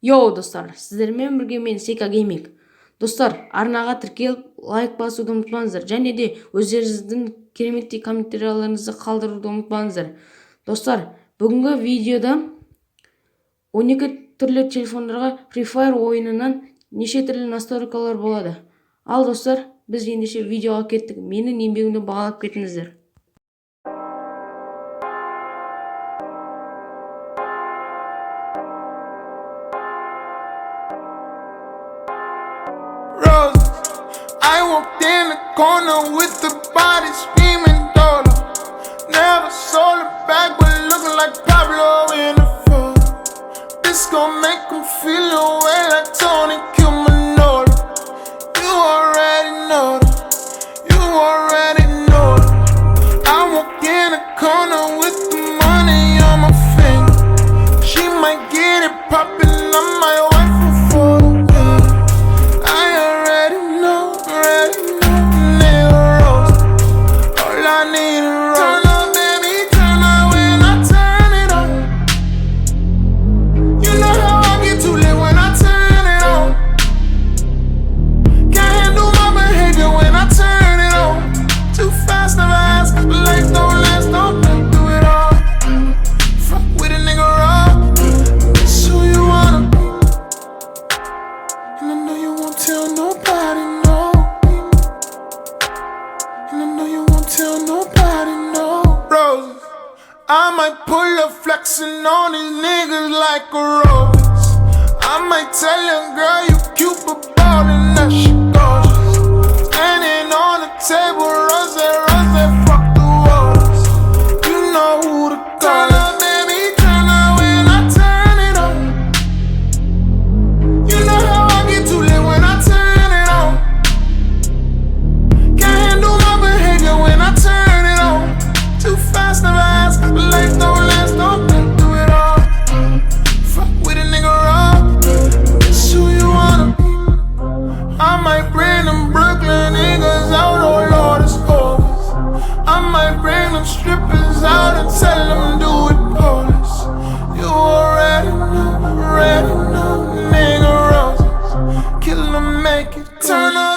Йоу достар, сіздермен бірге мен Сека Гейминг. Достар, арнаға тіркеліп, лайк басуды ұмытпаңыздар, және де өздеріңіздің кереметтей комментарияларыңызды қалдыруды ұмытпаңыздар. Достар, бүгінгі видеода 12 түрлі телефондарға Free Fire ойынынан неше түрлі настройкалар болады. Ал достар, біз ендеше видеоға кеттік. Менің еңбегімді бағалап кетіңіздер. I walked in the corner with the body screaming dollar. Never sold it back, but looking like Pablo in the photo. This gon' make him feel away like Tony Cumanolo. You already know that. You already know that. I walk in the corner with the money on my finger. She might get it poppin', I might wife her for the win. I already know. Nigga roast. All I need is roast. Turn up, baby, turn up when I turn it on. You know how I get too lit when I turn it on. Can't handle my behavior when I turn it on. Too fast, never ask. Life don't last, don't do it all. Fuck with a nigga raw. That's who you wanna be. And I know you won't tell nobody, no. And I know you won't tell nobody, no. Roses, I might pull up flexing on these niggas like a rose. I might tell your girl you cute but ballin', that shit gorgeous. Standing on the table, rose, fuck the walls. You know who to call. Turn up, baby, turn up when I turn it on. You know how I get too lit when I turn it on. Can't handle my behavior when I turn it on. Too fast, never ask. Life don't last, don't do it all. Fuck with a nigga raw. That's who you wanna be. I might bring them Brooklyn niggas out, oh Lord, it's August. I might bring them strippers out and tell them do it polish. You already know, nigga roses. Kill them, make it turn up.